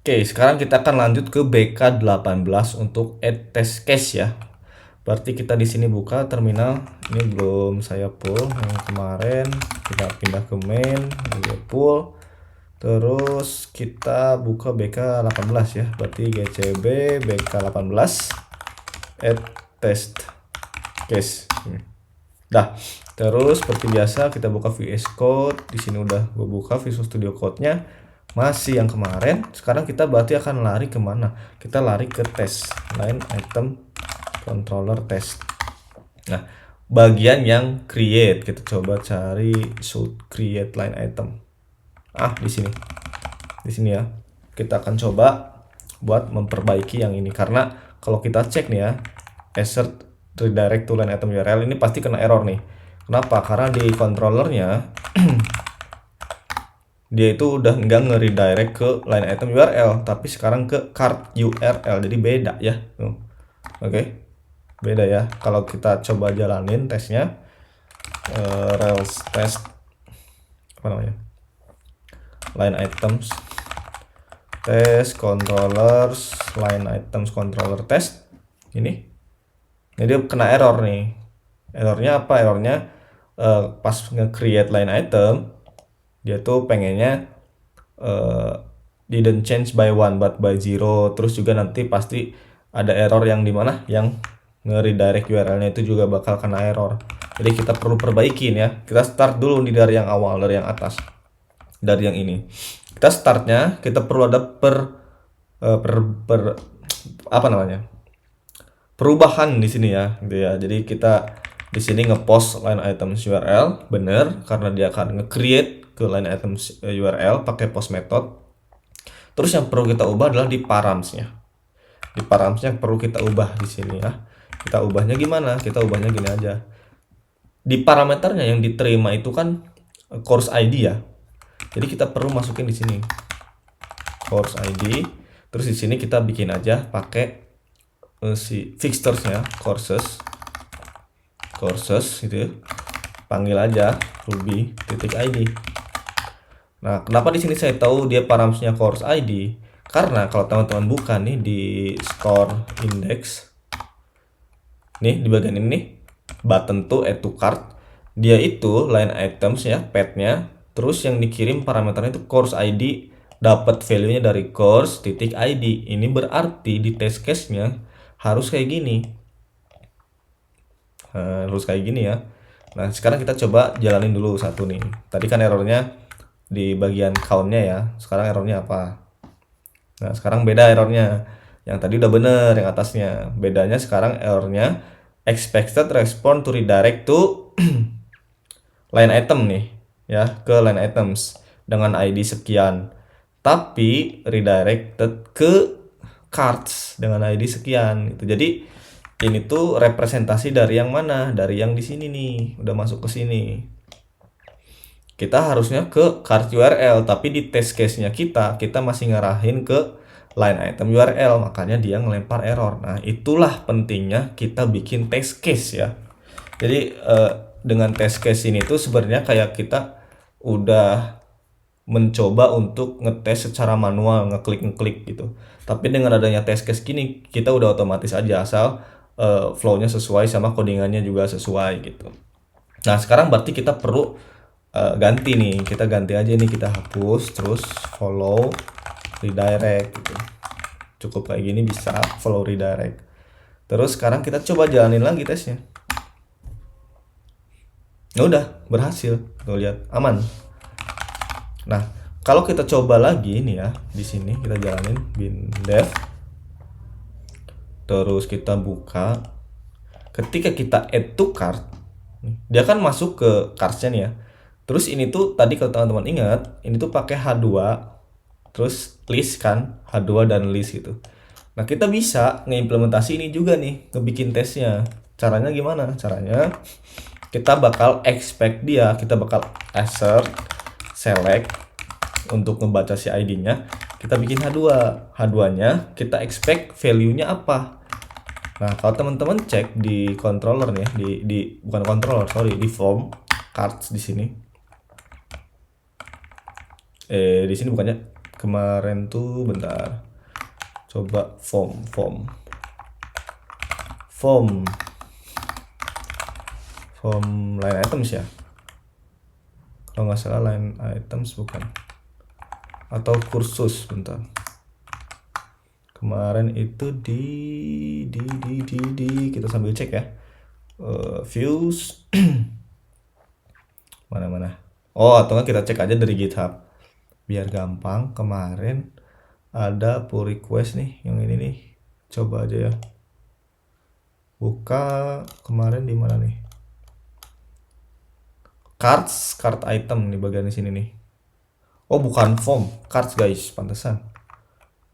Oke, sekarang kita akan lanjut ke BK18 untuk add test case ya. Berarti kita di sini buka terminal. Ini belum saya pull yang kemarin. Kita pindah ke main, kita pull. Terus kita buka BK18 ya. Berarti GCB BK18 add test case. Dah. Terus seperti biasa kita buka VS Code. Di sini udah gue buka Visual Studio Code-nya. Masih yang kemarin. Sekarang kita berarti akan lari kemana? Kita lari ke test line item controller test. Nah, bagian yang create kita coba cari should create line item. Di sini. Di sini ya. Kita akan coba buat memperbaiki yang ini karena kalau kita cek nih ya, assert redirect to line item URL ini pasti kena error nih. Kenapa? Karena di controllernya dia itu udah nggak nge-redirect ke line item URL, tapi sekarang ke cart URL, jadi beda ya. Oke. Beda ya. Kalau kita coba jalanin tesnya, Rails test apa namanya, line items test controllers line items controller test ini. Jadi kena error nih. Errornya apa? Errornya pas nge-create line item dia tuh pengennya didn't change by 1 but by 0. Terus juga nanti pasti ada error yang dimana yang nge-redirect URL-nya itu juga bakal kena error. Jadi kita perlu perbaikin ya. Kita start dulu nih dari yang awal, dari yang atas, dari yang ini. Kita startnya kita perlu ada apa namanya, perubahan di sini ya, gitu ya. Jadi kita di sini ngepost line items URL bener karena dia akan nge-create ke line items URL pakai post method. Terus yang perlu kita ubah adalah di paramsnya. Di paramsnya perlu kita ubah di sini ya. Kita ubahnya gimana? Kita ubahnya gini aja. Di parameternya yang diterima itu kan course ID ya. Jadi kita perlu masukin di sini course ID. Terus di sini kita bikin aja pakai si fixturesnya courses gitu ya. Panggil aja ruby.id. Nah, kenapa di sini saya tahu dia paramsnya course ID? Karena kalau teman-teman buka nih di store index, nih di bagian ini button to add to cart, dia itu line items ya, path-nya, terus yang dikirim parameternya itu course ID, dapat value-nya dari course.id. Ini berarti di test case-nya harus kayak gini. Harus kayak gini ya. Nah, sekarang kita coba jalanin dulu satu nih. Tadi kan errornya di bagian count-nya ya. Sekarang errornya apa? Nah, sekarang beda errornya. Yang tadi udah bener yang atasnya. Bedanya sekarang errornya expected response to redirect to line item nih ya, ke line items dengan ID sekian. Tapi redirected ke cards dengan ID sekian gitu. Jadi ini tuh representasi dari yang mana? Dari yang di sini nih, udah masuk ke sini. Kita harusnya ke cart URL, tapi di test case-nya kita masih ngarahin ke line item URL, makanya dia ngelempar error. Nah, itulah pentingnya kita bikin test case ya. Jadi dengan test case ini tuh sebenarnya kayak kita udah mencoba untuk ngetes secara manual, ngeklik gitu. Tapi dengan adanya test case gini, kita udah otomatis aja asal flow-nya sesuai sama codingannya juga sesuai gitu. Nah, sekarang berarti kita perlu ganti nih. Kita ganti aja nih, kita hapus terus follow redirect gitu. Cukup kayak gini bisa follow redirect. Terus sekarang kita coba jalanin lagi tesnya. Ya udah, berhasil. Tuh lihat, aman. Nah, kalau kita coba lagi nih ya, di sini kita jalanin bin dev. Terus kita buka. Ketika kita add to cart, dia kan masuk ke carts-nya nih ya. Terus ini tuh tadi kalau teman-teman ingat, ini tuh pakai H2 terus list kan, H2 dan list gitu. Nah, kita bisa ngeimplementasi ini juga nih, ngebikin tesnya. Caranya gimana? Caranya kita bakal expect dia, kita bakal assert select untuk ngebaca si ID-nya. Kita bikin H2. H2-nya kita expect value-nya apa? Nah, kalau teman-teman cek di controller nih, di bukan controller, sorry, di form cards di sini. Di sini bukannya kemarin tuh bentar. Coba form line items ya. Kalau nggak salah line items bukan. Atau kursus bentar. Kemarin itu di kita sambil cek ya. Views mana. Oh, atau nggak kita cek aja dari GitHub biar gampang. Kemarin ada pull request nih yang ini nih, coba aja ya, buka kemarin di mana nih, card item di bagian sini nih. Oh bukan form, cards guys, pantesan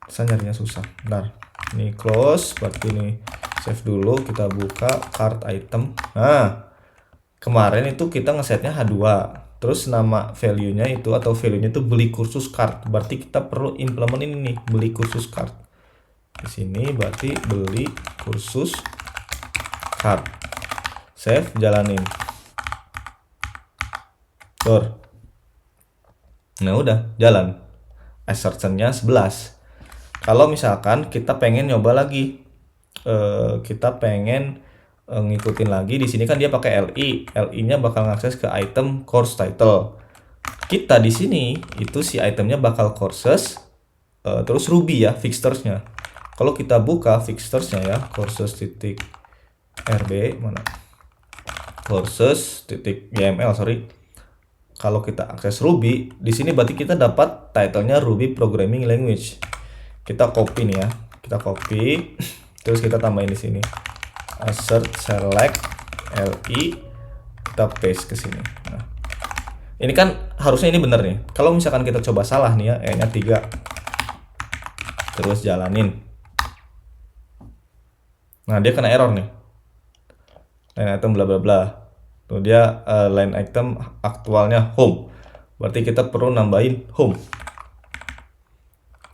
saya nyarinya susah. Bentar, ini close, berarti ini save dulu, kita buka card item. Nah kemarin itu kita ngesetnya H2, terus nama value-nya itu atau value-nya itu beli kursus card, berarti kita perlu implement ini nih, beli kursus card. Di sini berarti beli kursus card. Save, jalanin. Door. Nah udah jalan. Assertion-nya 11. Kalau misalkan kita pengen nyoba lagi, kita pengen ngikutin lagi, di sini kan dia pakai LI. LI-nya bakal ngakses ke item course title. Kita di sini itu si itemnya bakal courses, terus Ruby ya fixtures-nya. Kalau kita buka fixtures-nya ya, courses.rb mana? Courses.yml sorry. Kalau kita akses Ruby, di sini berarti kita dapat title-nya Ruby Programming Language. Kita copy nih ya, kita copy, terus kita tambahin di sini. Assert select li, kita paste ke sini. Nah, ini kan harusnya ini bener nih. Kalau misalkan kita coba salah nih ya, E-nya 3, terus jalanin. Nah dia kena error nih. Line item bla bla bla. Tuh dia line item aktualnya home. Berarti kita perlu nambahin home.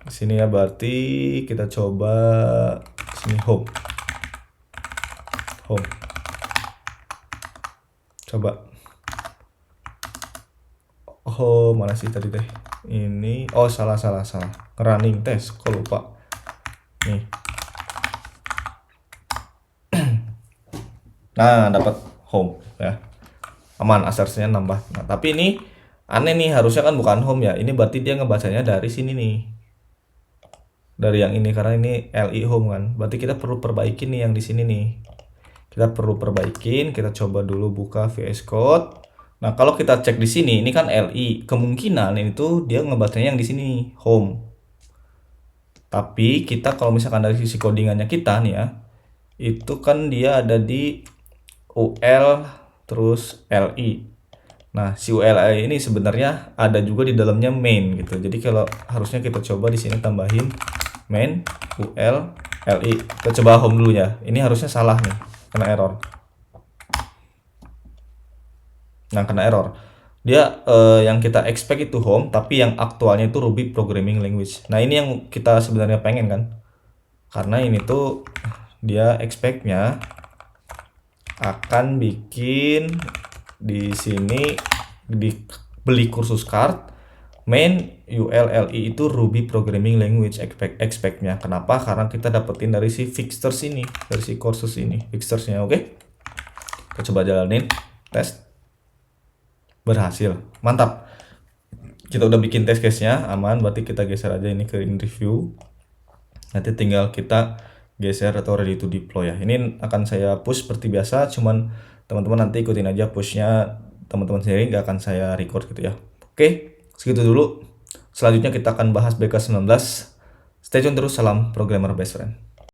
Di sini ya, berarti kita coba sini home. Coba. Oh, mana sih tadi teh? Ini oh salah. Running test, kok lupa. Nih. Nah, dapat home ya. Aman, assertion-nya nambah. Nah, tapi ini aneh nih, harusnya kan bukan home ya. Ini berarti dia ngebacanya dari sini nih. Dari yang ini, karena ini li home kan. Berarti kita perlu perbaikin nih yang di sini nih. Kita perlu perbaikin, kita coba dulu buka VS Code. Nah, kalau kita cek di sini, ini kan li, kemungkinan ini tuh dia ngebacanya yang di sini, home. Tapi kita kalau misalkan dari sisi codingannya kita nih ya, itu kan dia ada di UL terus LI. Nah, si ULI ini sebenarnya ada juga di dalamnya main gitu. Jadi kalau harusnya kita coba di sini tambahin main UL LI. Kita coba home dulu ya. Ini harusnya salah nih, kena error. Nah, kena error. Dia yang kita expect itu home, tapi yang aktualnya itu Ruby Programming Language. Nah, ini yang kita sebenarnya pengen kan. Karena ini tuh dia expect-nya akan bikin di sini di beli kursus card, main ULLI itu Ruby Programming Language expect-nya. Kenapa? Karena kita dapetin dari si fixtures ini, dari si kursus ini, fixtures-nya. Oke. Kita coba jalanin tes. Berhasil. Mantap. Kita udah bikin test case-nya, aman. Berarti kita geser aja ini ke in review. Nanti tinggal kita geser atau ready to deploy ya. Ini akan saya push seperti biasa, cuman teman-teman nanti ikutin aja pushnya teman-teman sendiri, nggak akan saya record gitu ya. Oke, segitu dulu. Selanjutnya kita akan bahas BK19. Stay tune terus, salam programmer best friend.